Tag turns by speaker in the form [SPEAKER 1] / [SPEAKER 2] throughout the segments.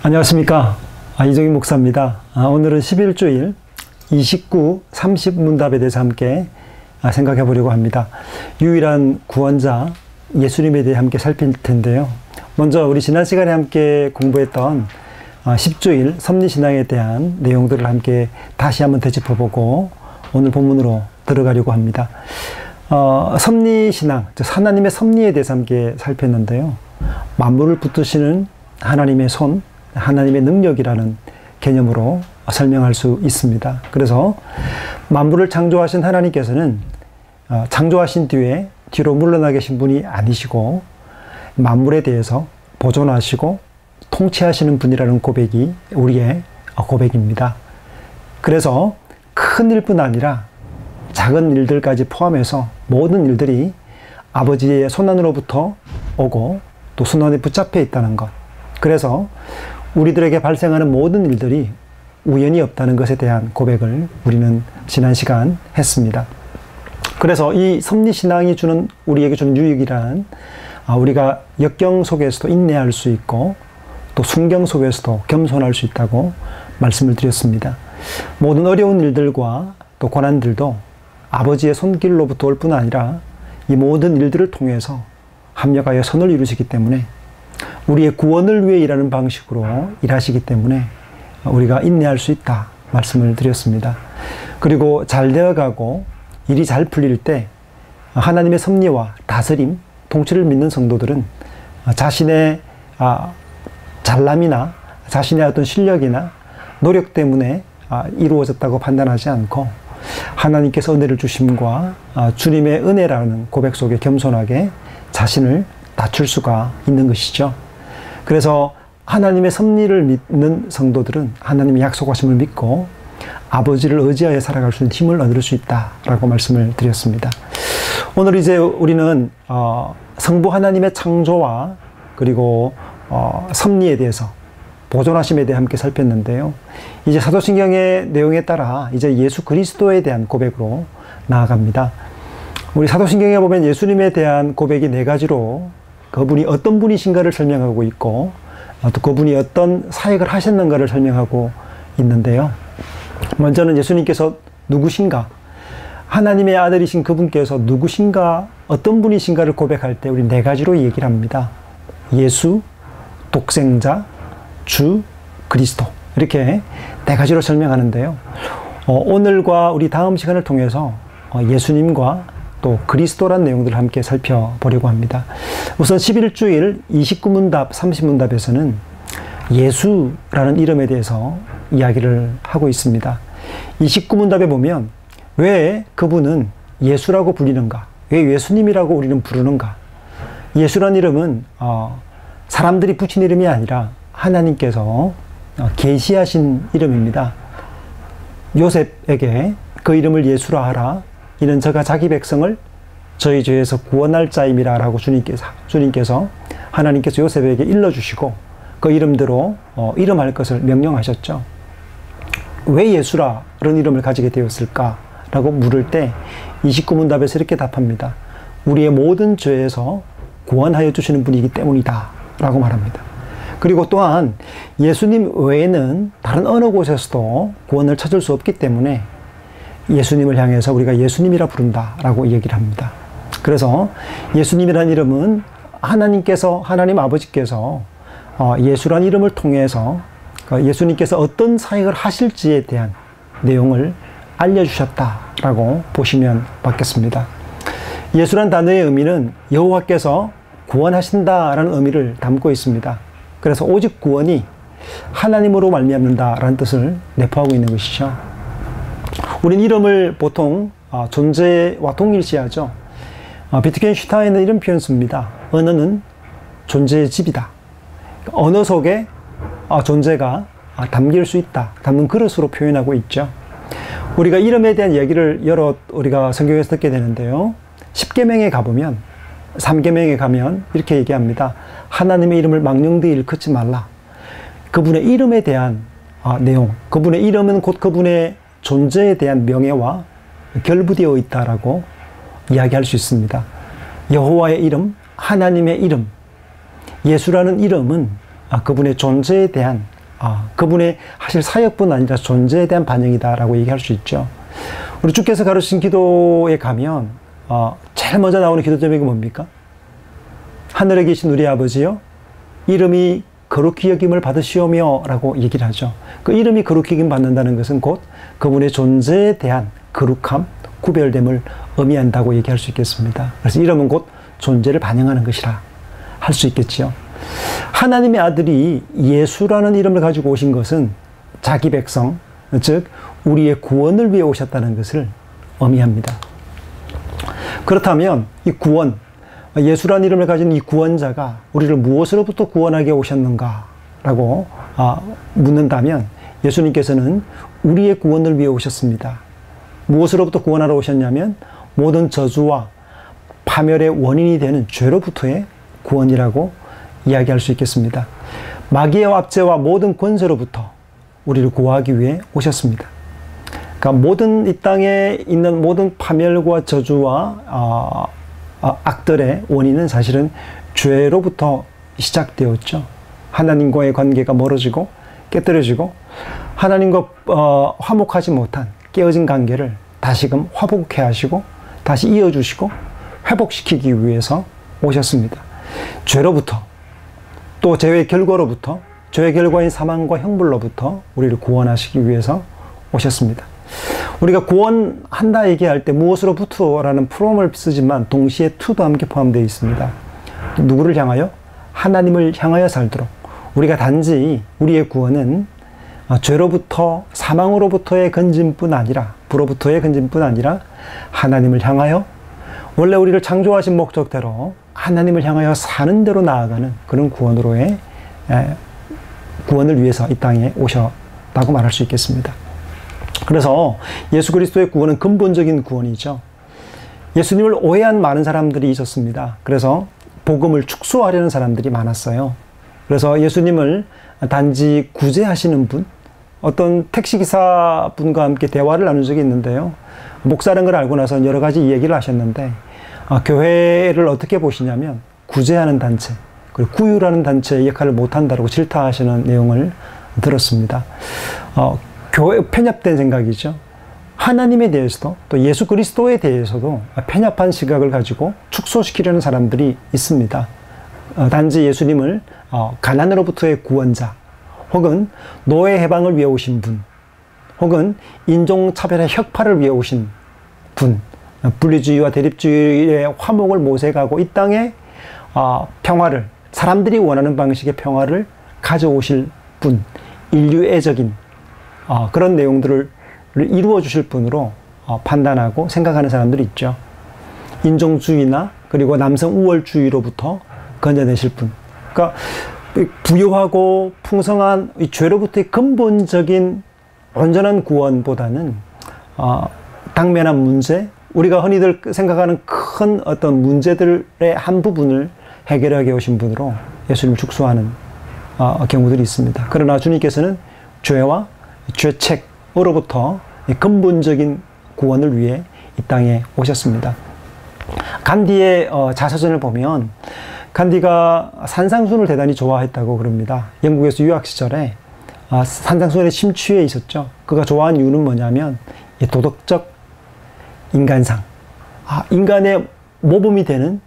[SPEAKER 1] 안녕하십니까. 이종익 목사입니다. 오늘은 11주일 29, 30 문답에 대해서 함께 생각해 보려고 합니다. 유일한 구원자 예수님에 대해 함께 살필 텐데요. 먼저 우리 지난 시간에 함께 공부했던 10주일 섭리신앙에 대한 내용들을 함께 다시 한번 되짚어보고 오늘 본문으로 들어가려고 합니다. 섭리신앙, 즉 하나님의 섭리에 대해서 함께 살폈는데요. 만물을 붙드시는 하나님의 손, 하나님의 능력이라는 개념으로 설명할 수 있습니다. 그래서 만물을 창조하신 하나님께서는 창조하신 뒤로 물러나 계신 분이 아니시고 만물에 대해서 보존하시고 통치하시는 분이라는 고백이 우리의 고백입니다. 그래서 큰 일뿐 아니라 작은 일들까지 포함해서 모든 일들이 아버지의 손안으로부터 오고 또 손안에 붙잡혀 있다는 것. 그래서 우리들에게 발생하는 모든 일들이 우연이 없다는 것에 대한 고백을 우리는 지난 시간 했습니다. 그래서 이 섭리신앙이 우리에게 주는 유익이란 우리가 역경 속에서도 인내할 수 있고 또 순경 속에서도 겸손할 수 있다고 말씀을 드렸습니다. 모든 어려운 일들과 또 고난들도 아버지의 손길로부터 올 뿐 아니라 이 모든 일들을 통해서 합력하여 선을 이루시기 때문에 우리의 구원을 위해 일하는 방식으로 일하시기 때문에 우리가 인내할 수 있다 말씀을 드렸습니다. 그리고 잘 되어가고 일이 잘 풀릴 때 하나님의 섭리와 다스림, 통치를 믿는 성도들은 자신의 잘남이나 자신의 어떤 실력이나 노력 때문에 이루어졌다고 판단하지 않고 하나님께서 은혜를 주심과 주님의 은혜라는 고백 속에 겸손하게 자신을 낮출 수가 있는 것이죠. 그래서 하나님의 섭리를 믿는 성도들은 하나님의 약속하심을 믿고 아버지를 의지하여 살아갈 수 있는 힘을 얻을 수 있다라고 말씀을 드렸습니다. 오늘 이제 우리는 성부 하나님의 창조와 그리고 섭리에 대해서 보존하심에 대해 함께 살폈는데요. 이제 사도신경의 내용에 따라 이제 예수 그리스도에 대한 고백으로 나아갑니다. 우리 사도신경에 보면 예수님에 대한 고백이 4가지로 그분이 어떤 분이신가를 설명하고 있고 또 그분이 어떤 사역을 하셨는가를 설명하고 있는데요. 먼저는 예수님께서 누구신가, 하나님의 아들이신 그분께서 누구신가, 어떤 분이신가를 고백할 때 우리 4가지로 얘기를 합니다. 예수, 독생자, 주, 그리스도, 이렇게 4가지로 설명하는데요. 오늘과 우리 다음 시간을 통해서 예수님과 또 그리스도란 내용들을 함께 살펴보려고 합니다. 우선 11주일 29문답, 30문답에서는 예수라는 이름에 대해서 이야기를 하고 있습니다. 29문답에 보면 왜 그분은 예수라고 불리는가? 왜 예수님이라고 우리는 부르는가? 예수란 이름은 사람들이 붙인 이름이 아니라 하나님께서 계시하신 이름입니다. 요셉에게 그 이름을 예수라 하라. 이는 저가 자기 백성을 저희 죄에서 구원할 자임이라 라고 주님께서 하나님께서 요셉에게 일러주시고 그 이름대로 이름할 것을 명령하셨죠. 왜 예수라 그런 이름을 가지게 되었을까? 라고 물을 때 29문답에서 이렇게 답합니다. 우리의 모든 죄에서 구원하여 주시는 분이기 때문이다 라고 말합니다. 그리고 또한 예수님 외에는 다른 어느 곳에서도 구원을 찾을 수 없기 때문에 예수님을 향해서 우리가 예수님이라 부른다 라고 얘기를 합니다. 그래서 예수님이라는 이름은 하나님 아버지께서 예수라는 이름을 통해서 예수님께서 어떤 사역을 하실지에 대한 내용을 알려주셨다라고 보시면 맞겠습니다. 예수란 단어의 의미는 여호와께서 구원하신다라는 의미를 담고 있습니다. 그래서 오직 구원이 하나님으로 말미암는다라는 뜻을 내포하고 있는 것이죠. 우린 이름을 보통 존재와 동일시하죠. 비트겐슈타인은 이런 표현 씁니다. 언어는 존재의 집이다. 언어 속에 존재가 담길 수 있다. 담는 그릇으로 표현하고 있죠. 우리가 이름에 대한 얘기를 우리가 성경에서 듣게 되는데요. 10계명에 가보면 3계명에 가면 이렇게 얘기합니다. 하나님의 이름을 망령되이 일컫지 말라. 그분의 이름에 대한 내용, 그분의 이름은 곧 그분의 존재에 대한 명예와 결부되어 있다라고 이야기할 수 있습니다. 여호와의 이름, 하나님의 이름, 예수라는 이름은 그분의 존재에 대한 그분의 사실 사역뿐 아니라 존재에 대한 반영이다라고 얘기할 수 있죠. 우리 주께서 가르치신 기도에 가면 제일 먼저 나오는 기도 제목이 뭡니까? 하늘에 계신 우리 아버지요, 이름이 거룩히 여김을 받으시오며 라고 얘기를 하죠. 그 이름이 거룩히 여김 받는다는 것은 곧 그분의 존재에 대한 거룩함, 구별됨을 의미한다고 얘기할 수 있겠습니다. 그래서 이름은 곧 존재를 반영하는 것이라 할 수 있겠지요. 하나님의 아들이 예수라는 이름을 가지고 오신 것은 자기 백성, 즉 우리의 구원을 위해 오셨다는 것을 의미합니다. 그렇다면 이 구원, 예수라는 이름을 가진 이 구원자가 우리를 무엇으로부터 구원하게 오셨는가 라고 묻는다면 예수님께서는 우리의 구원을 위해 오셨습니다. 무엇으로부터 구원하러 오셨냐면 모든 저주와 파멸의 원인이 되는 죄로부터의 구원이라고 이야기할 수 있겠습니다. 마귀의 압제와 모든 권세로부터 우리를 구하기 위해 오셨습니다. 그러니까 모든 이 땅에 있는 모든 파멸과 저주와 악들의 원인은 사실은 죄로부터 시작되었죠. 하나님과의 관계가 멀어지고 깨뜨려지고 하나님과 화목하지 못한 깨어진 관계를 다시금 화복해 하시고 다시 이어주시고 회복시키기 위해서 오셨습니다. 죄로부터, 또 죄의 결과로부터, 죄의 결과인 사망과 형벌로부터 우리를 구원하시기 위해서 오셨습니다. 우리가 구원한다 얘기할 때 무엇으로부터라는 프롬을 쓰지만 동시에 to도 함께 포함되어 있습니다. 누구를 향하여? 하나님을 향하여 살도록. 우리가 단지 우리의 구원은 죄로부터, 사망으로부터의 건짐뿐 아니라, 불로부터의 건짐뿐 아니라 하나님을 향하여 원래 우리를 창조하신 목적대로 하나님을 향하여 사는 대로 나아가는 그런 구원으로의 구원을 위해서 이 땅에 오셨다고 말할 수 있겠습니다. 그래서 예수 그리스도의 구원은 근본적인 구원이죠. 예수님을 오해한 많은 사람들이 있었습니다. 그래서 복음을 축소하려는 사람들이 많았어요. 그래서 예수님을 단지 구제하시는 분, 어떤 택시기사 분과 함께 대화를 나눈 적이 있는데요. 목사라는 걸 알고 나서 여러 가지 얘기를 하셨는데 교회를 어떻게 보시냐면 구제하는 단체, 그리고 구유라는 단체의 역할을 못한다고 질타하시는 내용을 들었습니다. 교회 편협된 생각이죠. 하나님에 대해서도 또 예수 그리스도에 대해서도 편협한 시각을 가지고 축소시키려는 사람들이 있습니다. 단지 예수님을 가난으로부터의 구원자, 혹은 노예 해방을 위해 오신 분, 혹은 인종차별의 혁파를 위해 오신 분, 분리주의와 대립주의의 화목을 모색하고 이 땅에 평화를, 사람들이 원하는 방식의 평화를 가져오실 분, 인류애적인 그런 내용들을 이루어 주실 분으로 판단하고 생각하는 사람들이 있죠. 인종주의나 그리고 남성 우월주의로부터 건져내실 분. 그러니까 부유하고 풍성한 이 죄로부터의 근본적인 온전한 구원보다는 당면한 문제, 우리가 흔히들 생각하는 큰 어떤 문제들의 한 부분을 해결하게 오신 분으로 예수님을 축소하는 경우들이 있습니다. 그러나 주님께서는 죄와 죄책으로부터 근본적인 구원을 위해 이 땅에 오셨습니다. 간디의 자서전을 보면 간디가 산상순을 대단히 좋아했다고 그럽니다. 영국에서 유학 시절에 산상순에 심취해 있었죠. 그가 좋아한 이유는 뭐냐면 도덕적 인간상, 인간의 모범이 되는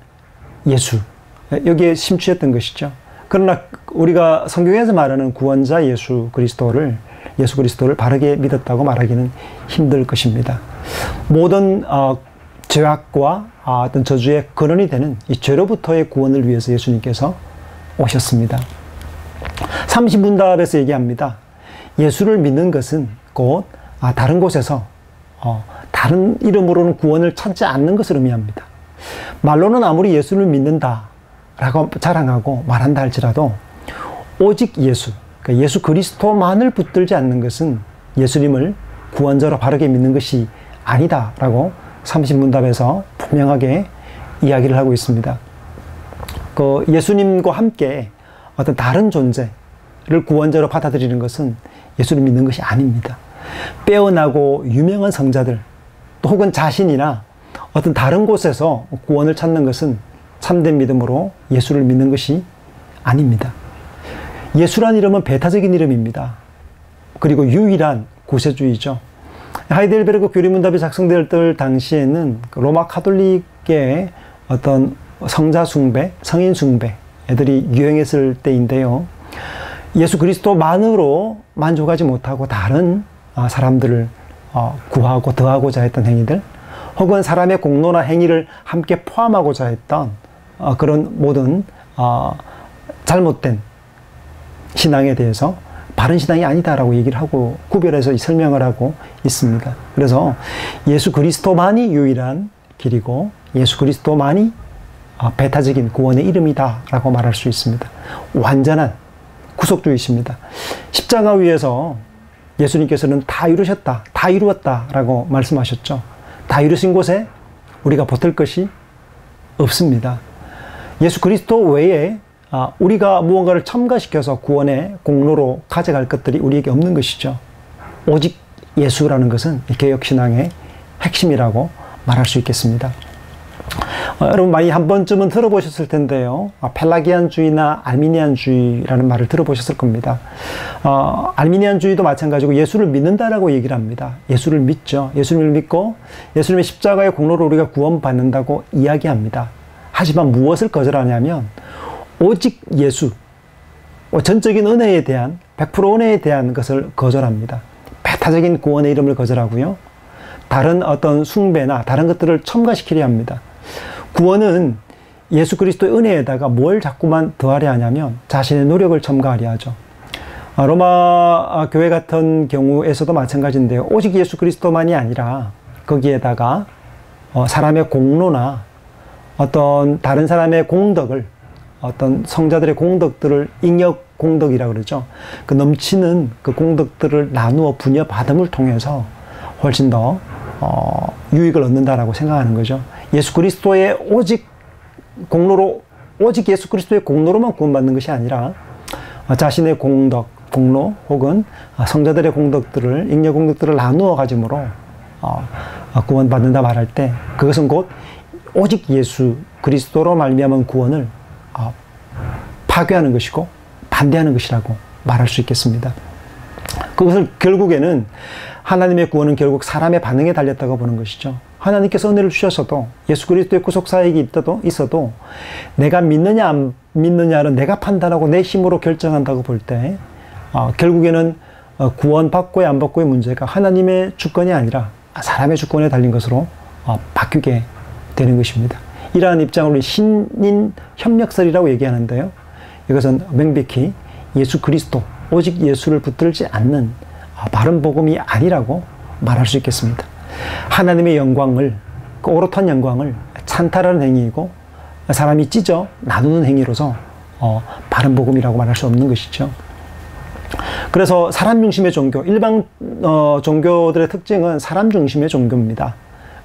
[SPEAKER 1] 예수, 여기에 심취했던 것이죠. 그러나 우리가 성경에서 말하는 구원자 예수 그리스도를 바르게 믿었다고 말하기는 힘들 것입니다. 모든 죄악과 어떤 저주의 근원이 되는 이 죄로부터의 구원을 위해서 예수님께서 오셨습니다. 삼신분답에서 얘기합니다. 예수를 믿는 것은 곧 다른 곳에서 다른 이름으로는 구원을 찾지 않는 것을 의미합니다. 말로는 아무리 예수를 믿는다라고 자랑하고 말한다 할지라도 오직 예수, 그러니까 예수 그리스도만을 붙들지 않는 것은 예수님을 구원자로 바르게 믿는 것이 아니다라고 삼신문답에서 분명하게 이야기를 하고 있습니다. 그 예수님과 함께 어떤 다른 존재를 구원자로 받아들이는 것은 예수를 믿는 것이 아닙니다. 빼어나고 유명한 성자들, 또 혹은 자신이나 어떤 다른 곳에서 구원을 찾는 것은 참된 믿음으로 예수를 믿는 것이 아닙니다. 예수란 이름은 배타적인 이름입니다. 그리고 유일한 구세주이죠. 하이델베르그 교리문답이 작성될 당시에는 로마 카톨릭의 어떤 성자 숭배, 성인 숭배 애들이 유행했을 때인데요. 예수 그리스도만으로 만족하지 못하고 다른 사람들을 구하고 더하고자 했던 행위들, 혹은 사람의 공로나 행위를 함께 포함하고자 했던 그런 모든 잘못된 신앙에 대해서 바른 신앙이 아니다라고 얘기를 하고 구별해서 설명을 하고 있습니다. 그래서 예수 그리스도만이 유일한 길이고 예수 그리스도만이 배타적인 구원의 이름이다라고 말할 수 있습니다. 완전한 구속주이십니다. 십자가 위에서 예수님께서는 다 이루셨다, 다 이루었다라고 말씀하셨죠. 다 이루신 곳에 우리가 보탤 것이 없습니다. 예수 그리스도 외에 우리가 무언가를 첨가시켜서 구원의 공로로 가져갈 것들이 우리에게 없는 것이죠. 오직 예수라는 것은 개혁신앙의 핵심이라고 말할 수 있겠습니다. 여러분 많이 한 번쯤은 들어보셨을 텐데요. 펠라기안주의나 알미니안주의라는 말을 들어보셨을 겁니다. 알미니안주의도 마찬가지고 예수를 믿는다라고 얘기를 합니다. 예수를 믿죠. 예수님을 믿고 예수님의 십자가의 공로로 우리가 구원받는다고 이야기합니다. 하지만 무엇을 거절하냐면 오직 예수, 전적인 은혜에 대한 100% 은혜에 대한 것을 거절합니다. 배타적인 구원의 이름을 거절하고요. 다른 어떤 숭배나 다른 것들을 첨가시키려 합니다. 구원은 예수 그리스도의 은혜에다가 뭘 자꾸만 더하려 하냐면 자신의 노력을 첨가하려 하죠. 로마 교회 같은 경우에서도 마찬가지인데요. 오직 예수 그리스도만이 아니라 거기에다가 사람의 공로나 어떤 다른 사람의 공덕을, 어떤 성자들의 공덕들을 잉여 공덕이라고 그러죠. 그 넘치는 그 공덕들을 나누어 분여 받음을 통해서 훨씬 더 유익을 얻는다라고 생각하는 거죠. 예수 그리스도의 오직 공로로, 오직 예수 그리스도의 공로로만 구원받는 것이 아니라 자신의 공덕, 공로 혹은 성자들의 공덕들을, 잉여 공덕들을 나누어 가짐으로 구원받는다 말할 때 그것은 곧 오직 예수 그리스도로 말미암은 구원을 파괴하는 것이고 반대하는 것이라고 말할 수 있겠습니다. 그것을 결국에는 하나님의 구원은 결국 사람의 반응에 달렸다고 보는 것이죠. 하나님께서 은혜를 주셔서도 예수 그리스도의 구속사역이 있어도 내가 믿느냐 안 믿느냐는 내가 판단하고 내 힘으로 결정한다고 볼 때 결국에는 구원받고야 안 받고의 문제가 하나님의 주권이 아니라 사람의 주권에 달린 것으로 바뀌게 되는 것입니다. 이러한 입장으로 신인 협력설이라고 얘기하는데요. 이것은 명백히 예수 그리스도, 오직 예수를 붙들지 않는 바른 복음이 아니라고 말할 수 있겠습니다. 하나님의 영광을, 그 오롯한 영광을 찬탈하는 행위이고 사람이 찢어 나누는 행위로서 바른 복음이라고 말할 수 없는 것이죠. 그래서 사람 중심의 종교, 일반 종교들의 특징은 사람 중심의 종교입니다.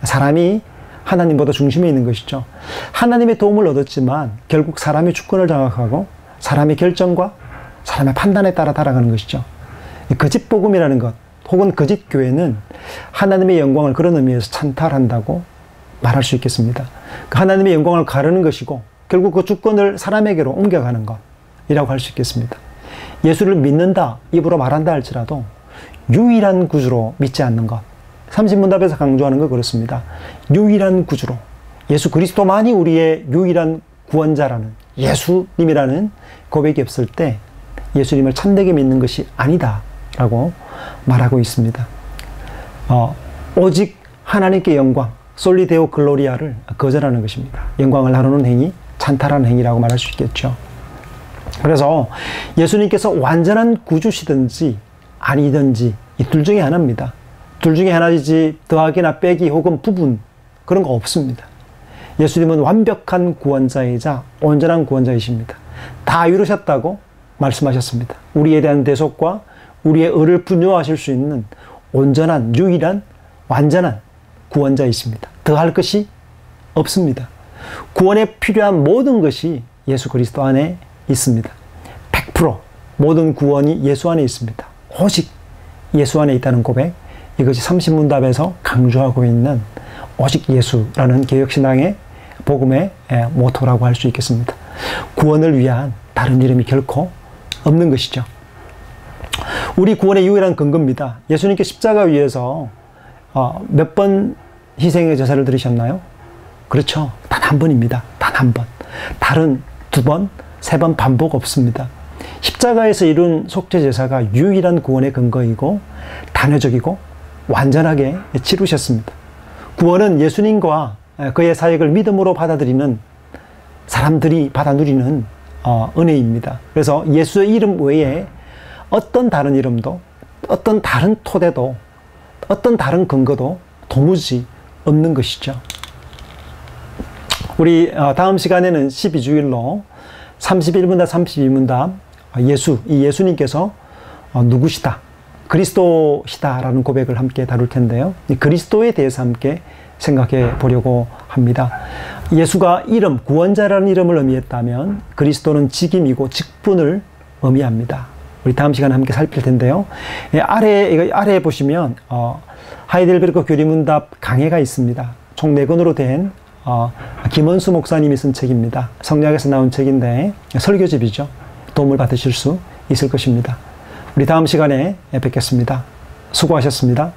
[SPEAKER 1] 사람이 하나님보다 중심에 있는 것이죠. 하나님의 도움을 얻었지만 결국 사람의 주권을 장악하고 사람의 결정과 사람의 판단에 따라 달아가는 것이죠. 거짓 복음이라는 것 혹은 거짓 교회는 하나님의 영광을 그런 의미에서 찬탈한다고 말할 수 있겠습니다. 하나님의 영광을 가르는 것이고 결국 그 주권을 사람에게로 옮겨가는 것이라고 할 수 있겠습니다. 예수를 믿는다, 입으로 말한다 할지라도 유일한 구주로 믿지 않는 것. 삼신문답에서 강조하는 거 그렇습니다. 유일한 구주로, 예수 그리스도만이 우리의 유일한 구원자라는, 예수님이라는 고백이 없을 때 예수님을 참되게 믿는 것이 아니다 라고 말하고 있습니다. 오직 하나님께 영광, 솔리데오 글로리아를 거절하는 것입니다. 영광을 나누는 행위, 찬탈하는 행위라고 말할 수 있겠죠. 그래서 예수님께서 완전한 구주시든지 아니든지 이 둘 중에 하나입니다. 둘 중에 하나이지 더하기나 빼기 혹은 부분 그런 거 없습니다. 예수님은 완벽한 구원자이자 온전한 구원자이십니다. 다 이루셨다고 말씀하셨습니다. 우리에 대한 대속과 우리의 의를 분뇨하실 수 있는 온전한, 유일한, 완전한 구원자이십니다. 더할 것이 없습니다. 구원에 필요한 모든 것이 예수 그리스도 안에 있습니다. 100% 모든 구원이 예수 안에 있습니다. 오직 예수 안에 있다는 고백, 이것이 삼신문답에서 강조하고 있는 오직 예수라는 개혁신앙의 복음의 모토라고 할 수 있겠습니다. 구원을 위한 다른 이름이 결코 없는 것이죠. 우리 구원의 유일한 근거입니다. 예수님께 십자가 위에서 몇 번 희생의 제사를 드리셨나요? 그렇죠. 단 한 번입니다. 단 한 번. 다른 두 번, 세 번 반복 없습니다. 십자가에서 이룬 속죄 제사가 유일한 구원의 근거이고 단회적이고 완전하게 치루셨습니다. 구원은 예수님과 그의 사역을 믿음으로 받아들이는 사람들이 받아 누리는 은혜입니다. 그래서 예수의 이름 외에 어떤 다른 이름도, 어떤 다른 토대도, 어떤 다른 근거도 도무지 없는 것이죠. 우리 다음 시간에는 12주일로 31문답, 32문답 이 예수님께서 누구시다, 그리스도시다라는 고백을 함께 다룰 텐데요. 이 그리스도에 대해서 함께 생각해 보려고 합니다. 예수가 이름, 구원자라는 이름을 의미했다면 그리스도는 직임이고 직분을 의미합니다. 우리 다음 시간에 함께 살필 텐데요. 아래에 보시면 하이델베르크 교리문답 강해가 있습니다. 총 4권으로 된 김원수 목사님이 쓴 책입니다. 성경에서 나온 책인데 설교집이죠. 도움을 받으실 수 있을 것입니다. 우리 다음 시간에 뵙겠습니다. 수고하셨습니다.